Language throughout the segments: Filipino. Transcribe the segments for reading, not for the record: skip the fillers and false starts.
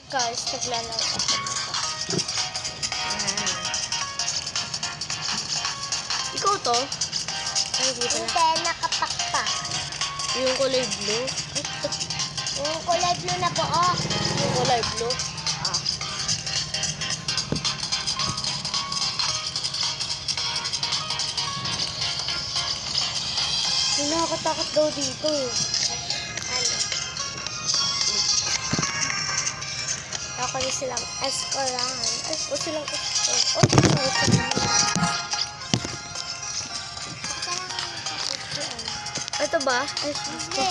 Guys, naglalaro ako nito. Ikaw to? Ay, dito na. Hindi, nakapakpak. Yung kulay blue? Yung kulay blue na po, oh. Yung kulay blue? Ah. Yung nakakatakot daw dito. Ano? Ako din silang escolahan. Ay, o silang escort. O, ito ba? Ay, Hindi.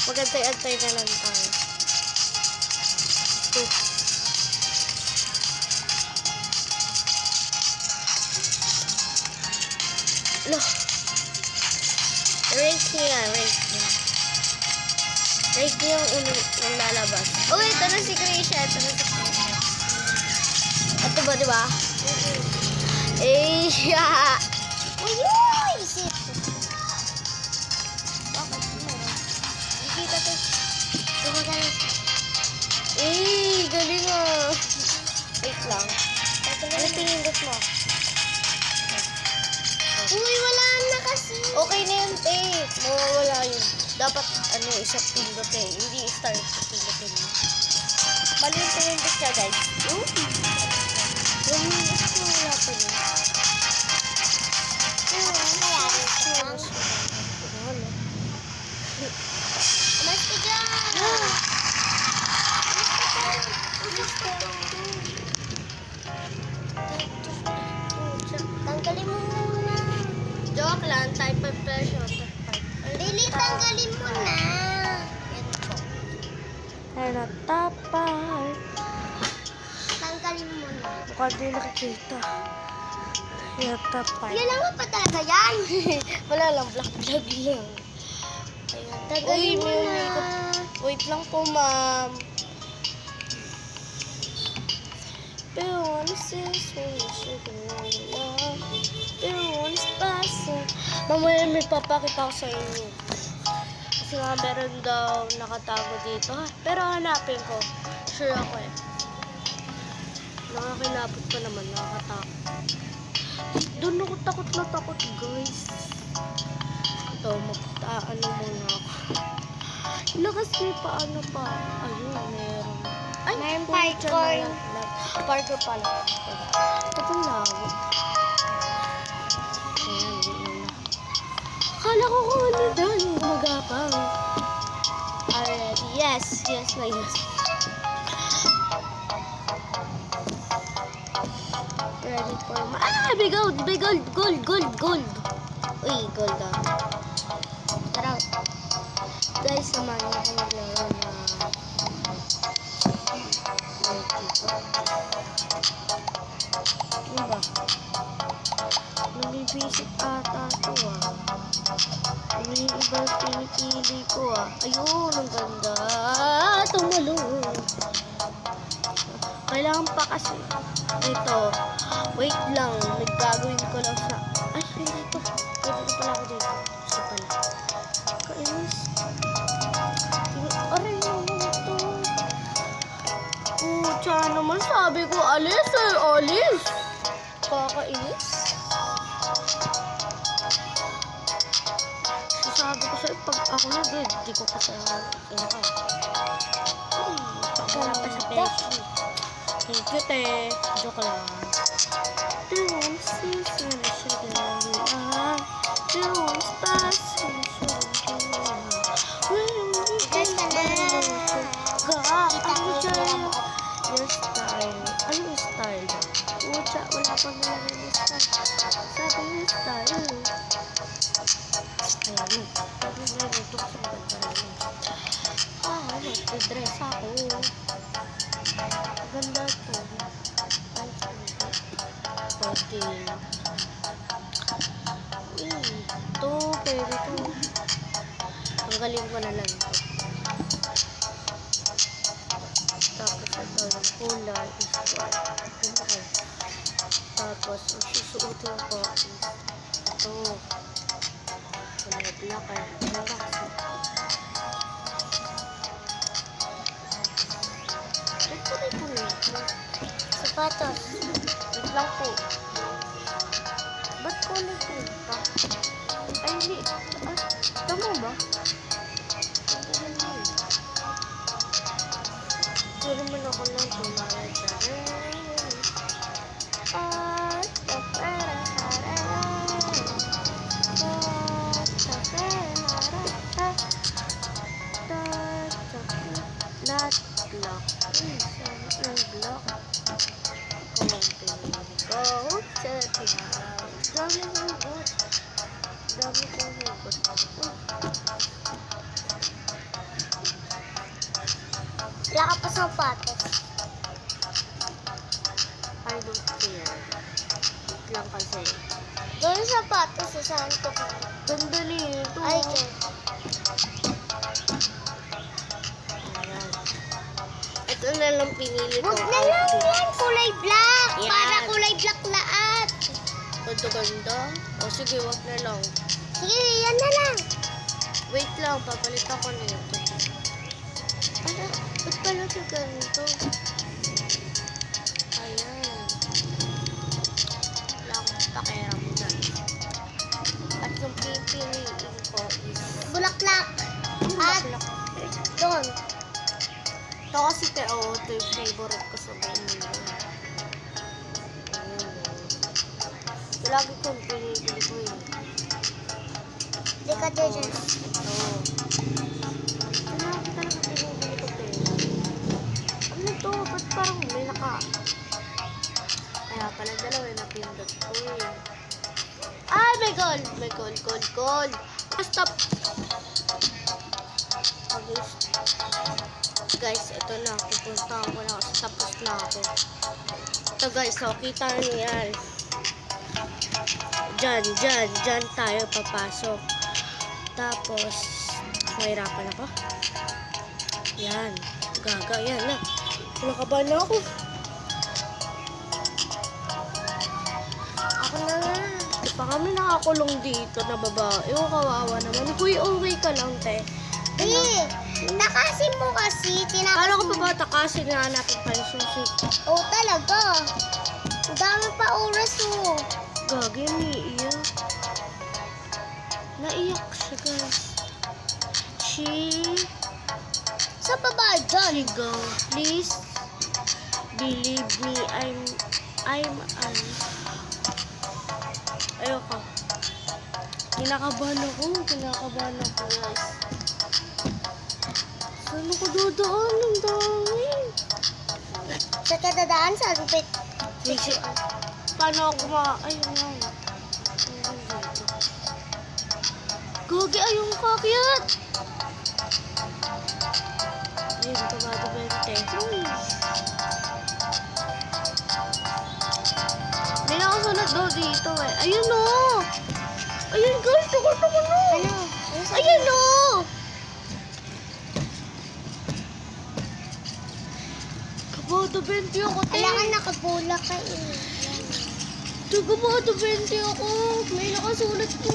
magantay-antay na lang tayo. Loh. Rank niya, rank niya. Rank niya yung unang lalabas. Oh, ito na si Krisha. Ito na si Krisha. Ito ba, di ba? Eh, siya. Uyuy! Isip. Bakit? Hindi ka to. Gumagana siya. Eh, galing ah. Wait lang. Ano pinindot mo? Uy, wala na kasi. Okay na yun, te. Mawawala yun. Dapat, isang pindot eh. Hindi start pindotin mo. Mali yung pinindot ka, guys. Yung gusto mo wala pa yun. Nangyari ka lang. Umas ka dyan. Tanggalin mo muna. Joke lang, type of pressure. Dili, tanggalin mo na. Yan po. Ano, tapay. Tanggalin mo na. Mukha di nakikita. Yan, tapay. Yan lang pa talaga yan. Wala lang, vlog lang. Ayan. Tanggalin mo Uy, na. wait lang po, ma'am. Pero honest is pero honest person. Mamaya may papakita ko sa inyo. Kasi nga meron daw nakatago dito. Ha? Pero hanapin ko. Sure ako eh. Nakakilapot pa naman. Nakakatakot. Doon ako takot na takot, guys. Ito, ano muna ako. Lakas may paano pa. Ayun, meron. Ay, Mayroong pumunta parkour. na yan. Parkour pala. Ito lawak. Ayan, yun na. Akala ko kung ano doon. Gumagapang. Alright. Yes. Yes na yes. Ready for may gold! May gold! Gold! Uy, gold ah. Tara. Guys, samahan niyo ako maglaro na ano ba? Nag-visit ata ito ah. May ibang pinipili ko ah. Ayun, ang ganda. Tumalong. Kailangan pa kasi. Ito. Wait lang. Nagagawin ko lang sa... Ay, hindi ito. Pwede pala ako dito. Gusto pala. Kainis. Aray naman ito. Tsaka naman sabi ko, alis eh, alis. Kakainis. Sabi ko sa'yo, pag ako na good, di ko pa sa inakay. Pagkala pa sa peso. Thank you, te. Joke lang. There won't see sun, sugar, there won't pass, sugar, Guys, ka na. your style. Ano yung style? Wala pa nga yung style. Sabi yung style. Ayan. Sabi nga yung tukso ang ganda rin. Nagdress ako. Ganda to. Okay. Ito, pero ito. Tanggalin ko na lang ito. Tapos ito, yung kulay is white. Ganda kayo. Tapos, ang susuotin ko is ito. Kulay black eh. Ganda kasi. Saan ko nito? Sapatos. Wait lang po. Ba't kulay pink pa? Ay, hindi. Ah, tama ba? Pero naman ako ng tumara dyan. Not block. Something block. Come on, baby. Go to the house. Dami kong hugot. Dami kong hugot. Wala ka pa sapatos. I don't care. Wait lang kasi. Doon yung sapatos sa saan ko. Ganda nito. Ay, dyan. Ayan. Ito na lang pinili ko. Huwag na lang yan. Kulay black. Yan. Para kulay black lahat. Ito ganda. O sige, wag na lang. Sige, yan na lang. Wait lang, papalit ako nito. Ano? Ba't pala ito ganito? Ayan. Wala akong pakiram dyan. At yung pipiliin ko is... Bulaklak. At doon. Ito kasi ito yung favorite ko sa buong mundo. Ayan. Ito lagi kong pinibili ko yun. Di ka dyan. Ito. Lagi talaga pinibili ko ito. Ano ito? Ba't parang may naka... Kaya pala dalawa yung napindot ko eh. Ay, may gold! May gold, gold, gold! Stop! Okay. Guys, ito na. Pupuntahan ko na kasi tapos na ako. Ito guys, so kita niyo yan. Diyan tayo papasok. Tapos, mahirapan ako. Yan. Gaga, yan na. Nakabahan na ako. Ako na nga. Di pa kami nakakulong dito na babae. O, kawawa naman. Kuy, okay ka lang, te. Eh, takasin mo kasi. Kala ko pa ba takasin na hanapin pa yung susi? Oo, talaga. Ang dami pa oras mo. Gagi, naiiyak. Naiyak siya, guys. Sa baba dyan. Go. Please believe me. Ayoko. Kinakabahan ako, guys. Saan ako dadaan? Ang dami. Sa kadadaan sa lupit. Wait, paano ako ayun nga. Gogi, ayun kakyat. Ayun, tomado 20. May nakasunod daw dito eh. Ayun o. Ayun guys, tukot ako na. Ano? Ayun o. Kabado 20 ako, te. Wala ka nakabula ka eh. Kabado 20 ako. May nakasulat po.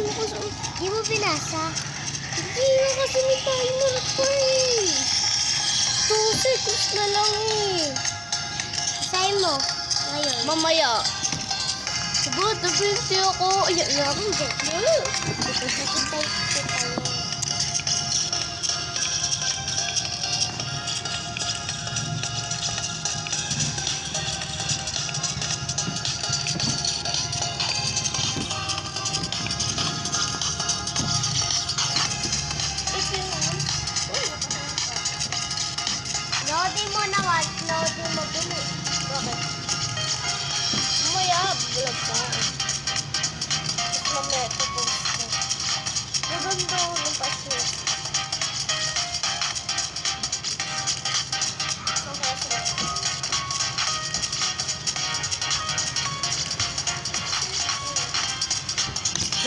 Di mo binasa? Hindi na kasi may timer pa eh. 2 seconds na lang eh. Say mo. Ngayon. Mamaya. Kabado 20 ako. Ayan na ako. Hintay ko tayo. Loading mo naman. Loading mo dun eh. Bakit? Mamaya. Bulag ka. Mamaya ito po. Maganda ako ng pasyo.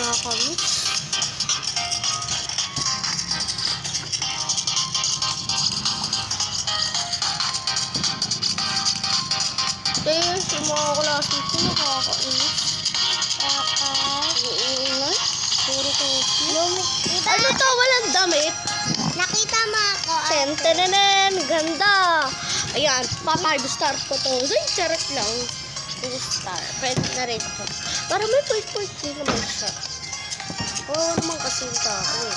Nakakamiss. Tapos yung mga klase ko nakakainis. Iingay. Puro coffee. Ano to? Walang damit? Nakita mo ako. Tentenenen. Ganda. Ayan, pa-5 star ko to. Ay, charot lang. 2 star. Pwede na rin to. Para may point din naman siya. Oo naman kasi yung tao eh.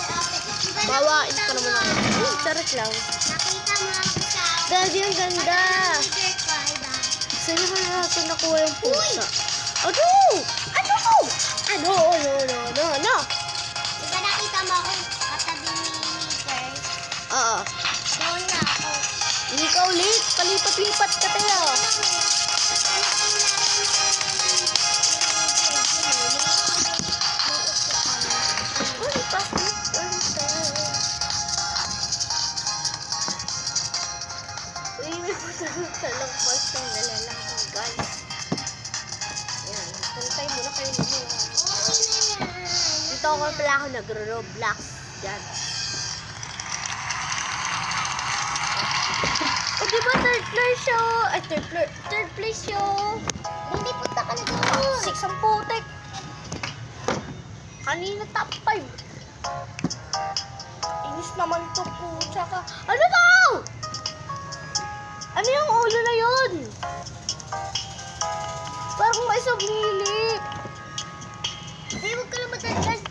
Bawain pa naman ako. Charot lang. Nakita mo ako sa Daddy, ang ganda. leader card ah. Saan ko na natin nakuha yung pusa? Ano? Ano? Ano? No. Diba nakita mo ako katabi ni Kurt? Oo. Doon na ako. Hindi ka ulit. Palipat-lipat ka tayo. Uy, bakit? Uy, may pusagot sa lagpas ng nalalaki, guys. Ayan, tantay muna kayo naman. Dito ako pala ako nagro-Roblox. Yan. O, diba third place siya? Ay, third place siya. Hindi punta ka na doon. 6 ang putek. Kanina top 5. Inis naman to po. Tsaka, ano daw? Ano yung ulo na yun? Parang may sablili. Hindi, huwag ka lang mataglas